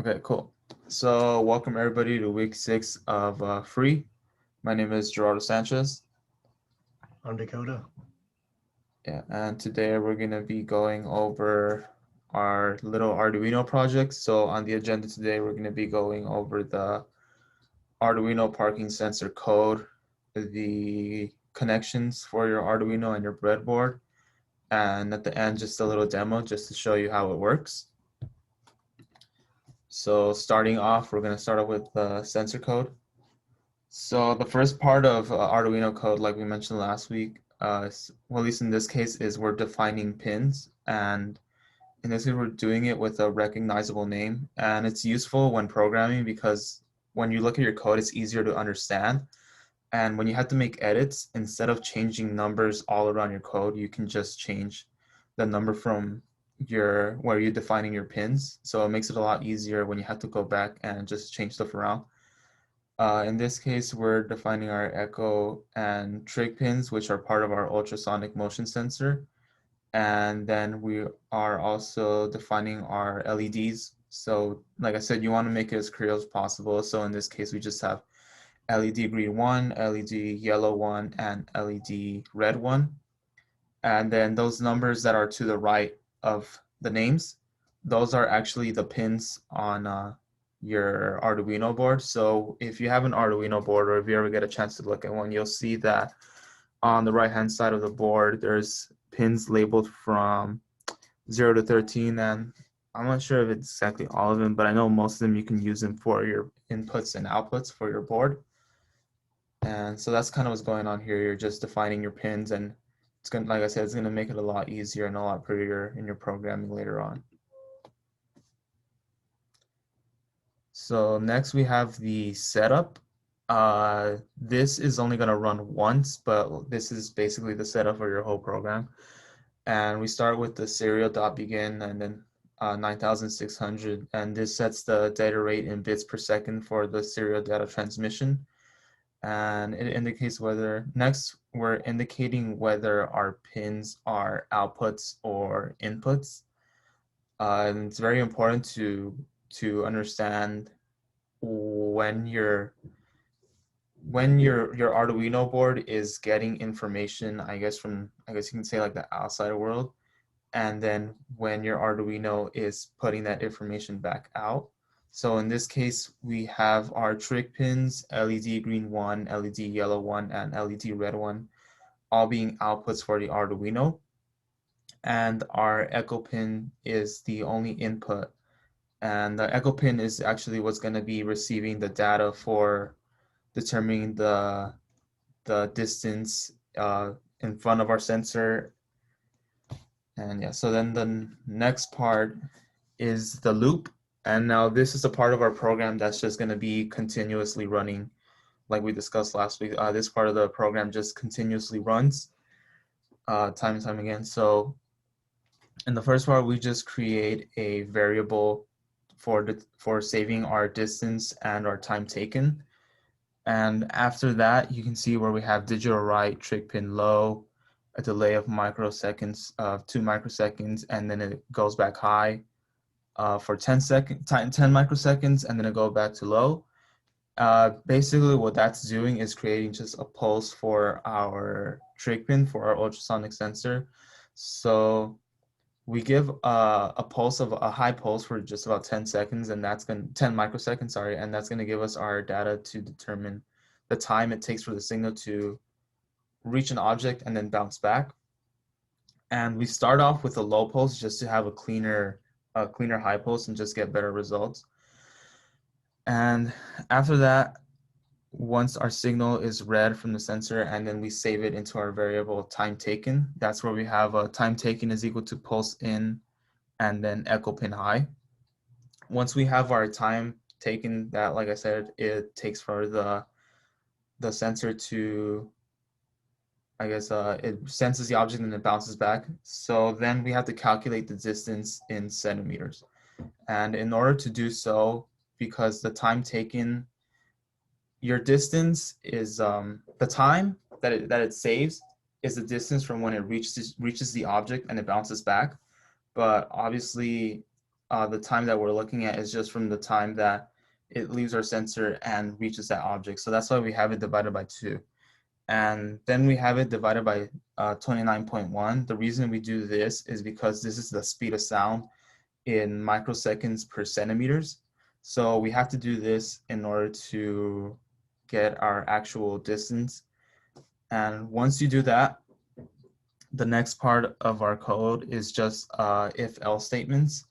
Okay, cool. So welcome everybody to week 6 of Free. My name is Gerardo Sanchez. I'm Dakota. Yeah, and today we're going to be going over our little Arduino project. So on the agenda today, we're going to be going over the Arduino parking sensor code, the connections for your Arduino and your breadboard, and at the end, just a little demo just to show you how it works. So starting off, we're going to start off with the sensor code. So the first part of Arduino code, like we mentioned last week, well, at least in this case, is we're defining pins. And in this case, we're doing it with a recognizable name. And it's useful when programming because when you look at your code, it's easier to understand. And when you have to make edits, instead of changing numbers all around your code, you can just change the number from where you're defining your pins. So it makes it a lot easier when you have to go back and just change stuff around. In this case, we're defining our echo and trig pins, which are part of our ultrasonic motion sensor. And then we are also defining our LEDs. So like I said, you want to make it as clear as possible. So in this case, we just have LED green 1, LED yellow 1, and LED red 1. And then those numbers that are to the right of the names, those are actually the pins on your Arduino board. So if you have an Arduino board, or if you ever get a chance to look at one, you'll see that on the right hand side of the board, there's pins labeled from 0 to 13. And I'm not sure if it's exactly all of them, but I know most of them you can use them for your inputs and outputs for your board. And so that's kind of what's going on here. You're just defining your pins, and it's going to, like I said, it's going to make it a lot easier and a lot prettier in your programming later on. So next we have the setup. This is only going to run once, but this is basically the setup for your whole program. And we start with the serial.begin and then 9600, and this sets the data rate in bits per second for the serial data transmission. And it indicates whether, next we're indicating whether our pins are outputs or inputs. And it's very important to understand when your Arduino board is getting information, I guess you can say like the outside world, and then when your Arduino is putting that information back out. So in this case, we have our trig pins, LED green 1, LED yellow 1, and LED red 1, all being outputs for the Arduino. And our echo pin is the only input. And the echo pin is actually what's going to be receiving the data for determining the distance in front of our sensor. And yeah, so then the next part is the loop. And now this is a part of our program that's just going to be continuously running, like we discussed last week. This part of the program just continuously runs time and time again. So in the first part, we just create a variable for saving our distance and our time taken. And after that, you can see where we have digital write, trig pin low, a delay of microseconds, 2 microseconds, and then it goes back high for 10 microseconds, and then it goes back to low. Basically, what that's doing is creating just a pulse for our trig pin for our ultrasonic sensor. So we give a pulse of a high pulse for just about 10 seconds, and that's going to 10 microseconds, sorry, and that's going to give us our data to determine the time it takes for the signal to reach an object and then bounce back. And we start off with a low pulse just to have a cleaner high pulse and just get better results. And after that, once our signal is read from the sensor, and then we save it into our variable time taken, that's where we have a time taken is equal to pulse in and then echo pin high. Once we have our time taken, that, like I said, it takes for the sensor to, I guess, it senses the object and it bounces back. So then we have to calculate the distance in centimeters. And in order to do so, because the time taken, your distance is the time that it saves is the distance from when it reaches the object and it bounces back. But obviously, the time that we're looking at is just from the time that it leaves our sensor and reaches that object. So that's why we have it divided by 2. And then we have it divided by 29.1. The reason we do this is because this is the speed of sound in microseconds per centimeters. So we have to do this in order to get our actual distance. And once you do that, the next part of our code is just if-else statements.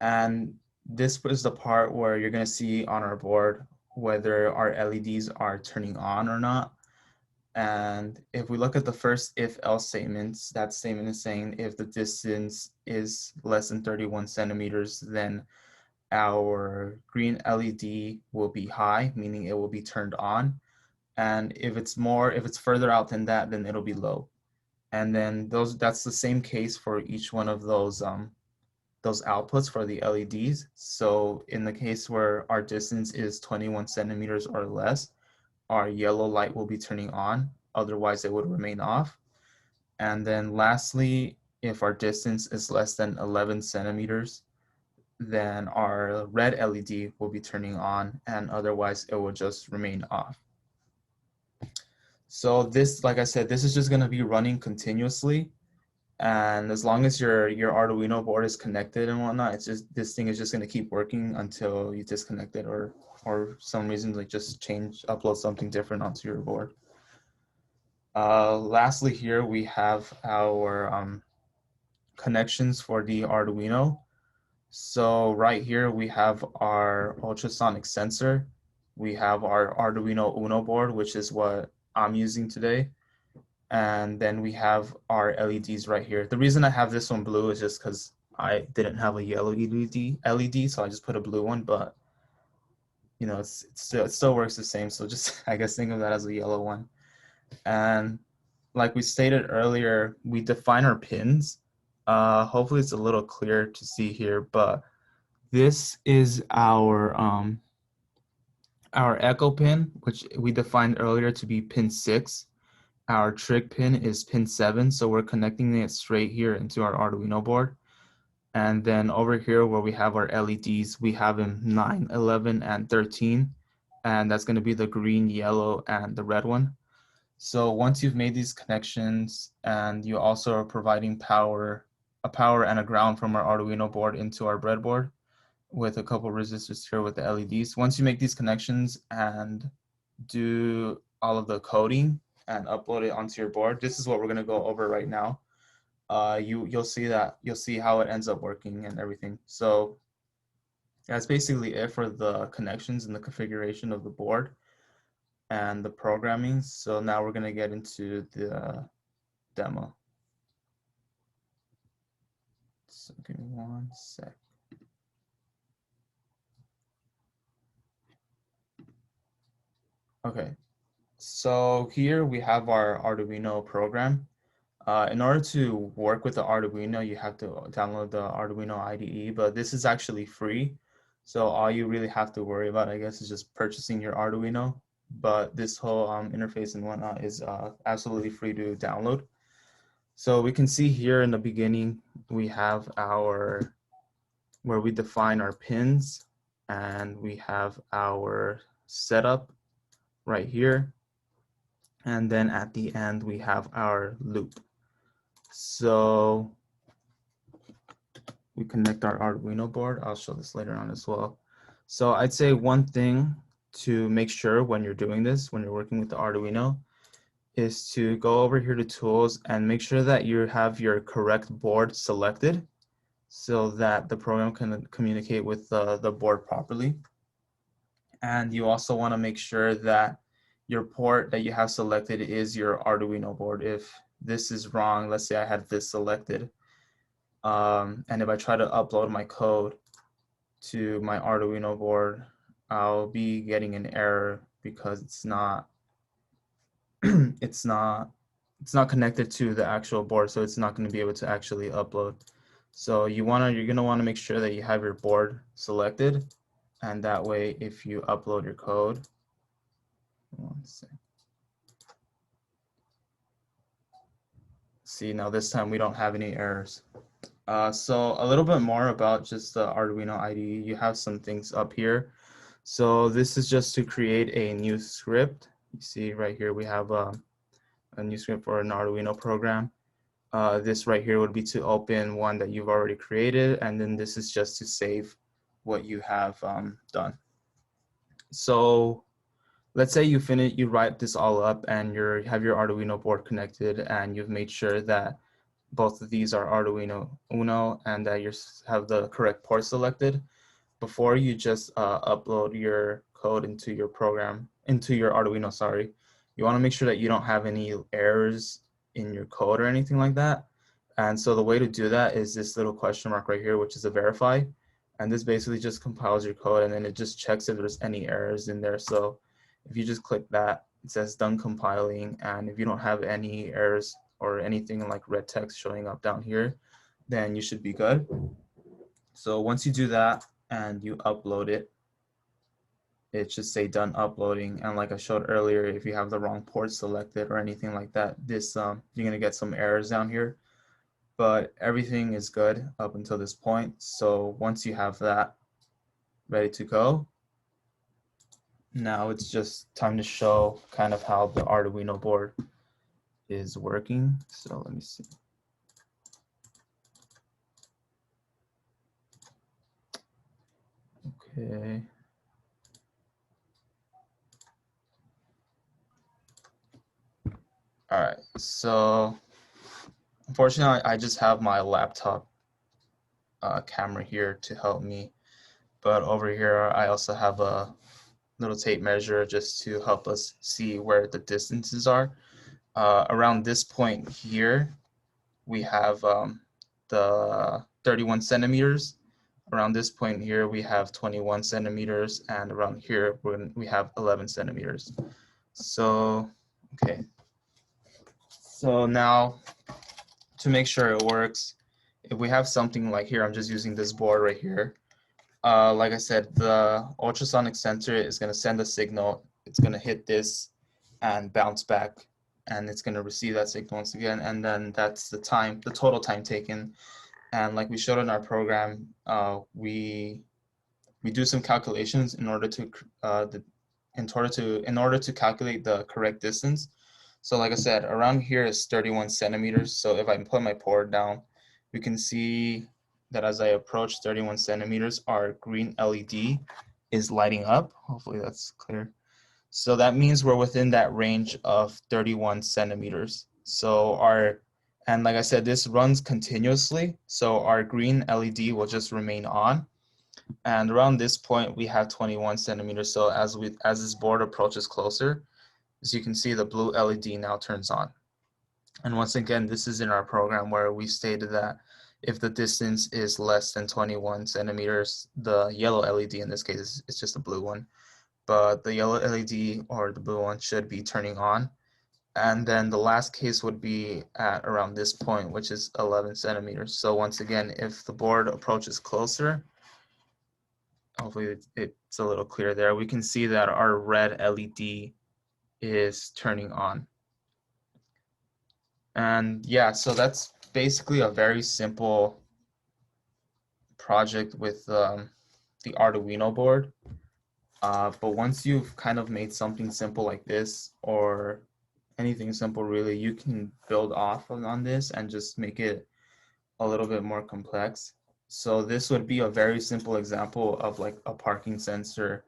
And this is the part where you're going to see on our board whether our LEDs are turning on or not. And if we look at the first if-else statements, that statement is saying if the distance is less than 31 centimeters, then our green LED will be high, meaning it will be turned on. And if it's further out than that, then it'll be low. And then that's the same case for each one of those outputs for the LEDs. So in the case where our distance is 21 centimeters or less, our yellow light will be turning on, otherwise it would remain off. And then lastly, if our distance is less than 11 centimeters, then our red LED will be turning on, and otherwise it will just remain off. So this, like I said, this is just going to be running continuously. And as long as your Arduino board is connected and whatnot, it's just, this thing is just going to keep working until you disconnect it or some reason like just upload something different onto your board. Lastly, here we have our connections for the Arduino. So right here we have our ultrasonic sensor. We have our Arduino Uno board, which is what I'm using today. And then we have our LEDs right here. The reason I have this one blue is just because I didn't have a yellow LED, so I just put a blue one, but you know, it still works the same. So just, I guess, think of that as a yellow one. And like we stated earlier, we define our pins. Hopefully it's a little clearer to see here, but this is our echo pin, which we defined earlier to be pin 6. Our trig pin is pin 7, so we're connecting it straight here into our Arduino board. And then over here where we have our LEDs, we have them 9, 11, and 13. And that's going to be the green, yellow, and the red one. So once you've made these connections and you also are providing a power and a ground from our Arduino board into our breadboard with a couple resistors here with the LEDs. Once you make these connections and do all of the coding and upload it onto your board, this is what we're going to go over right now. You'll see how it ends up working and everything. So that's basically it for the connections and the configuration of the board and the programming. So now we're going to get into the demo. So give me one sec. Okay, so here we have our Arduino program. In order to work with the Arduino, you have to download the Arduino IDE, but this is actually free. So all you really have to worry about, I guess, is just purchasing your Arduino. But this whole interface and whatnot is absolutely free to download. So we can see here in the beginning, we have where we define our pins, and we have our setup right here. And then at the end, we have our loop. So we connect our Arduino board. I'll show this later on as well. So I'd say one thing to make sure when you're doing this, when you're working with the Arduino, is to go over here to tools and make sure that you have your correct board selected so that the program can communicate with the board properly. And you also want to make sure that your port that you have selected is your Arduino board. If this is wrong, let's say I had this selected, and if I try to upload my code to my Arduino board, I'll be getting an error because it's not it's not connected to the actual board, so it's not going to be able to actually upload. So you're going to want to make sure that you have your board selected, and that way if you upload your code, one second. See, now this time we don't have any errors. So a little bit more about just the Arduino IDE. You have some things up here. So this is just to create a new script. You see right here we have a new script for an Arduino program. This right here would be to open one that you've already created, and then this is just to save what you have done. So let's say you write this all up and you have your Arduino board connected, and you've made sure that both of these are Arduino Uno and that you have the correct port selected. Before you just upload your code into your program, into your Arduino, sorry, you want to make sure that you don't have any errors in your code or anything like that. And so the way to do that is this little question mark right here, which is a verify. And this basically just compiles your code, and then it just checks if there's any errors in there. So if you just click that, it says done compiling. And if you don't have any errors or anything like red text showing up down here, then you should be good. So once you do that and you upload it, it should say done uploading. And like I showed earlier, if you have the wrong port selected or anything like that, this you're gonna get some errors down here. But everything is good up until this point. So once you have that ready to go, now it's just time to show kind of how the Arduino board is working. So let me see. Okay. All right, so unfortunately, I just have my laptop camera here to help me. But over here, I also have a little tape measure just to help us see where the distances are. Around this point here, we have the 31 centimeters. Around this point here, we have 21 centimeters. And around here, we have 11 centimeters. So, okay. So now, to make sure it works, if we have something like here, I'm just using this board right here. Like I said, the ultrasonic sensor is going to send a signal. It's going to hit this and bounce back, and it's going to receive that signal once again. And then that's the time, the total time taken. And like we showed in our program, we do some calculations in order to calculate the correct distance. So like I said, around here is 31 centimeters. So if I put my board down, we can see that as I approach 31 centimeters, our green LED is lighting up. Hopefully that's clear. So that means we're within that range of 31 centimeters. So and like I said, this runs continuously. So our green LED will just remain on. And around this point, we have 21 centimeters. So as this board approaches closer, as you can see, the blue LED now turns on. And once again, this is in our program where we stated that if the distance is less than 21 centimeters, the yellow LED, in this case, it's just a blue one, but the yellow LED or the blue one should be turning on. And then the last case would be at around this point, which is 11 centimeters. So once again, if the board approaches closer, hopefully it's a little clear there, we can see that our red LED is turning on. And yeah, so that's basically a very simple project with the Arduino board. But once you've kind of made something simple like this, or anything simple really, you can build off on this and just make it a little bit more complex. So this would be a very simple example of like a parking sensor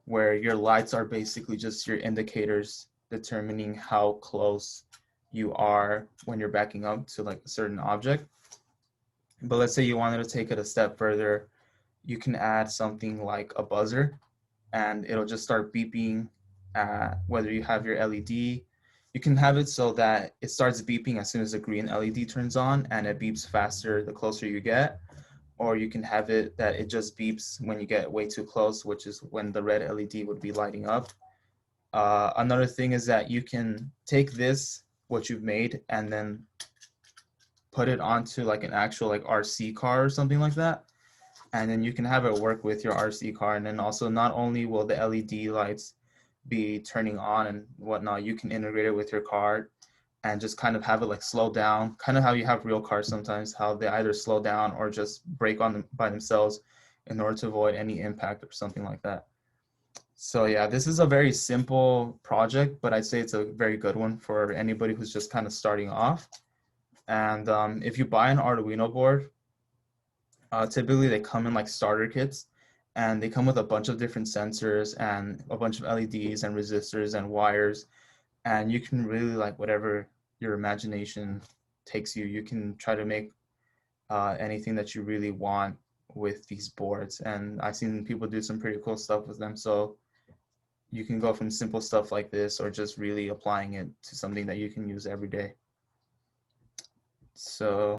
where your lights are basically just your indicators determining how close you are when you're backing up to like a certain object. But let's say you wanted to take it a step further, you can add something like a buzzer, and it'll just start beeping whether you have your LED. You can have it so that it starts beeping as soon as the green LED turns on, and it beeps faster the closer you get. Or you can have it that it just beeps when you get way too close, which is when the red LED would be lighting up. Another thing is that you can take this, what you've made, and then put it onto like an actual like RC car or something like that. And then you can have it work with your RC car. And then also not only will the LED lights be turning on and whatnot, you can integrate it with your car. and just kind of have it like slow down, kind of how you have real cars sometimes, how they either slow down or just brake on them by themselves in order to avoid any impact or something like that. So yeah, this is a very simple project, but I'd say it's a very good one for anybody who's just kind of starting off. And if you buy an Arduino board, typically they come in like starter kits, and they come with a bunch of different sensors and a bunch of LEDs and resistors and wires, and you can really like whatever your imagination takes you. You can try to make anything that you really want with these boards, and I've seen people do some pretty cool stuff with them. So you can go from simple stuff like this or just really applying it to something that you can use every day. So